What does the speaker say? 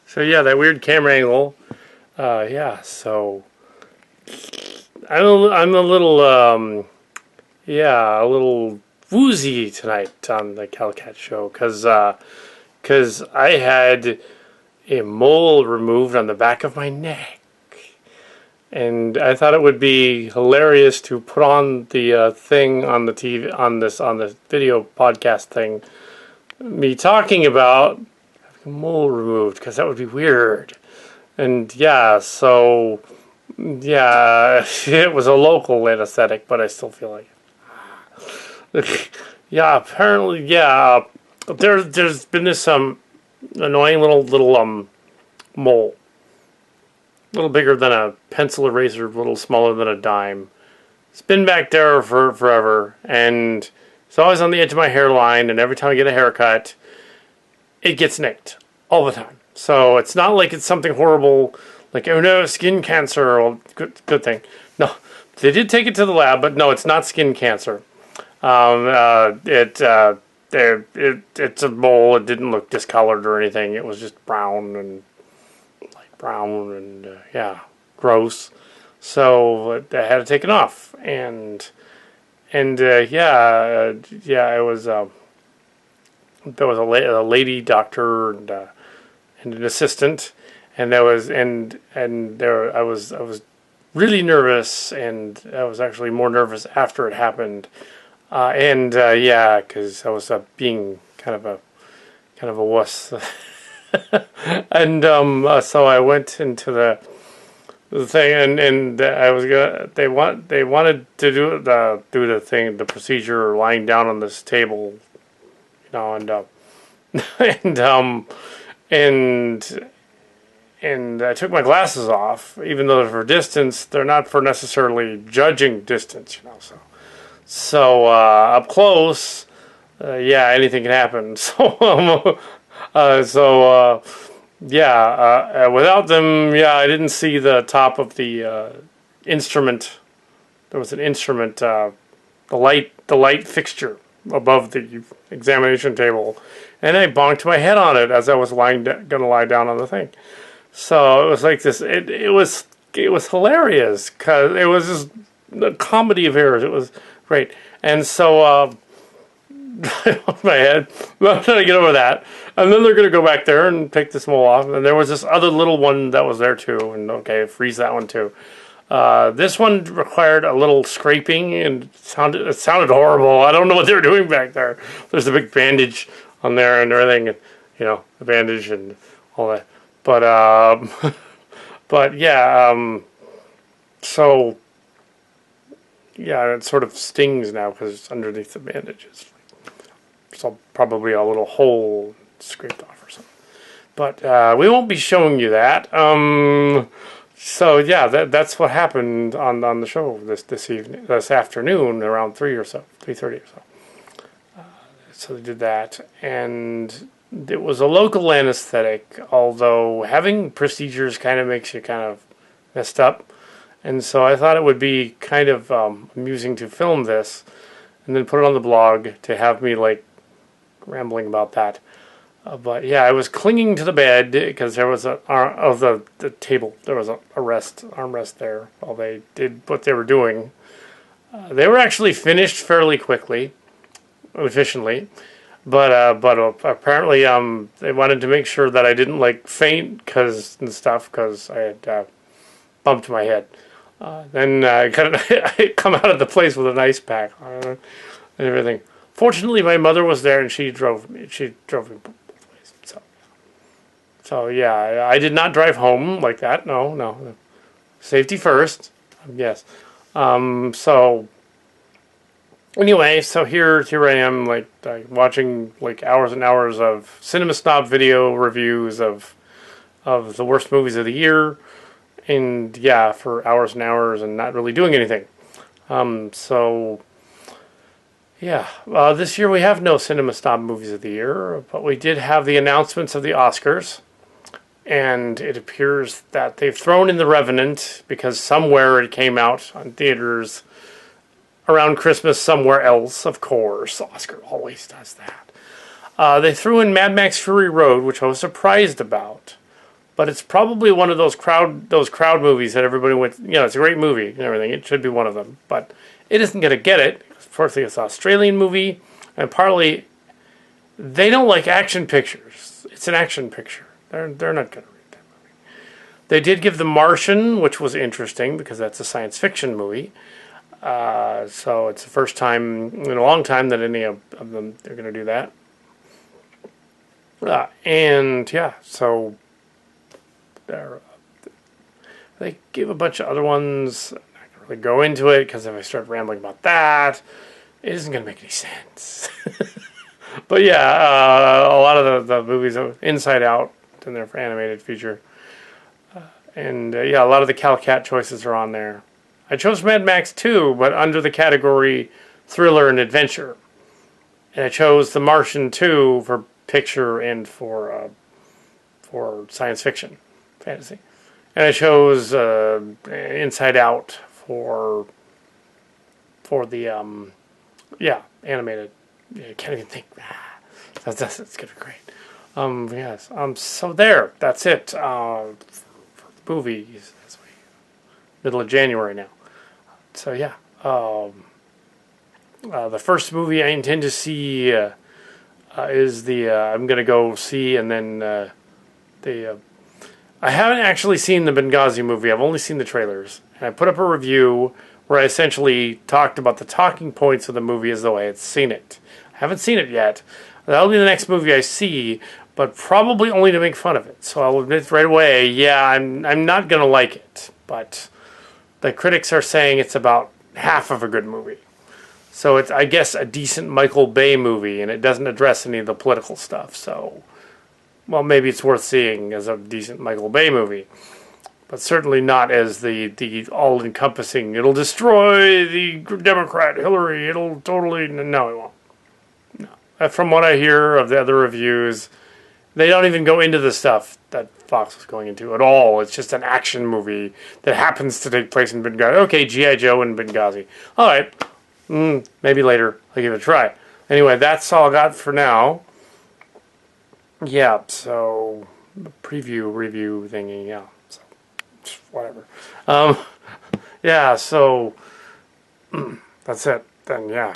So yeah, that weird camera angle. Yeah, so I'm a little a little woozy tonight on the Kal Kat show because I had a mole removed on the back of my neck, and I thought it would be hilarious to put on the thing on the TV on the video podcast thing, me talking about having a mole removed because that would be weird. And yeah, so yeah, it was a local anesthetic, but I still feel like yeah. Apparently, yeah. There's been this annoying little mole, a little bigger than a pencil eraser, a little smaller than a dime. It's been back there for forever, and it's always on the edge of my hairline. And every time I get a haircut, it gets nicked all the time. So it's not like it's something horrible, like oh no, skin cancer. Or good thing. No, they did take it to the lab, but no, it's not skin cancer. It's a mole. It didn't look discolored or anything. It was just brown and light brown and yeah, gross. So I had to take it off, and yeah, it was there was a lady doctor and an assistant, and there I was really nervous, and I was actually more nervous after it happened. Yeah, because I was being kind of a wuss, and so I went into the thing, and I was gonna. They wanted to do the thing, the procedure, lying down on this table, you know, and and and I took my glasses off, even though they're for distance. They're not for necessarily judging distance, you know. So up close, yeah, anything can happen. Without them, yeah, I didn't see the top of the instrument. There was an instrument, the light fixture above the examination table, and I bonked my head on it as I was gonna lie down on the thing. So it was like this. It was hilarious because it was just a comedy of errors. It was great, and so my head. I'm trying to get over that, and then they're gonna go back there and take the mole off. And there was this other little one that was there too, and okay, freeze that one too. This one required a little scraping, and it sounded horrible. I don't know what they were doing back there. There's a big bandage on there and everything, and, you know, a bandage and all that. But but yeah, so yeah, it sort of stings now because it's underneath the bandages. So probably a little hole scraped off or something. But we won't be showing you that. So yeah, that's what happened on the show this afternoon around 3:30 or so. So they did that, and it was a local anesthetic. Although having procedures kind of makes you kind of messed up, and so I thought it would be kind of amusing to film this, and then put it on the blog to have me like rambling about that. But yeah, I was clinging to the bed because there was the table. There was a armrest there while they did what they were doing. They were actually finished fairly quickly, efficiently, but apparently they wanted to make sure that I didn't like faint because I had bumped my head. Then I I come out of the place with an ice pack on and everything. Fortunately, my mother was there and she drove me. Both ways. So yeah, I did not drive home like that. No. Safety first. Yes. So anyway, so here I am, like watching like hours and hours of Cinema Snob video reviews of the worst movies of the year, and yeah, for hours and hours, and not really doing anything. So yeah, this year we have no Cinema Snob movies of the year, but we did have the announcements of the Oscars, and it appears that they've thrown in The Revenant because somewhere it came out on theaters around Christmas somewhere else. Of course, Oscar always does that. They threw in Mad Max Fury Road, which I was surprised about. But it's probably one of those crowd movies that everybody went. It's a great movie and everything. It should be one of them, but it isn't going to get it. Firstly, it's an Australian movie, and partly they don't like action pictures. It's an action picture. They're not going to read that movie. They did give The Martian, which was interesting because that's a science fiction movie. So it's the first time in a long time that any of them they're going to do that. And yeah, so they gave a bunch of other ones. I'm not going to really go into it because if I start rambling about that, it isn't going to make any sense. But yeah, a lot of the movies, Inside Out, in there for animated feature. And yeah, a lot of the Kal Kat choices are on there. I chose Mad Max 2, but under the category thriller and adventure. And I chose The Martian 2 for picture and for science fiction, fantasy. And I chose Inside Out for the animated. Yeah, I can't even think. That's gonna be great. Yes. So there. That's it. For the movies, as we middle of January now. So yeah. The first movie I intend to see is the I'm gonna go see, and then the. I haven't actually seen the Benghazi movie. I've only seen the trailers, and I put up a review where I essentially talked about the talking points of the movie as though I had seen it. I haven't seen it yet. That'll be the next movie I see, but probably only to make fun of it. So I'll admit right away, yeah, I'm not gonna like it. But the critics are saying it's about half of a good movie. So it's, I guess, a decent Michael Bay movie, and it doesn't address any of the political stuff. So, well, maybe it's worth seeing as a decent Michael Bay movie. But certainly not as the all-encompassing, it'll destroy the Democrat, Hillary, it'll totally, no, it won't. No. From what I hear of the other reviews, they don't even go into the stuff that Fox was going into at all. It's just an action movie that happens to take place in Benghazi. Okay, G.I. Joe and Benghazi. All right. Maybe later I'll give it a try. Anyway, that's all I got for now. Yeah, so preview, review thingy, yeah. So, whatever. Yeah, so that's it. Then, yeah.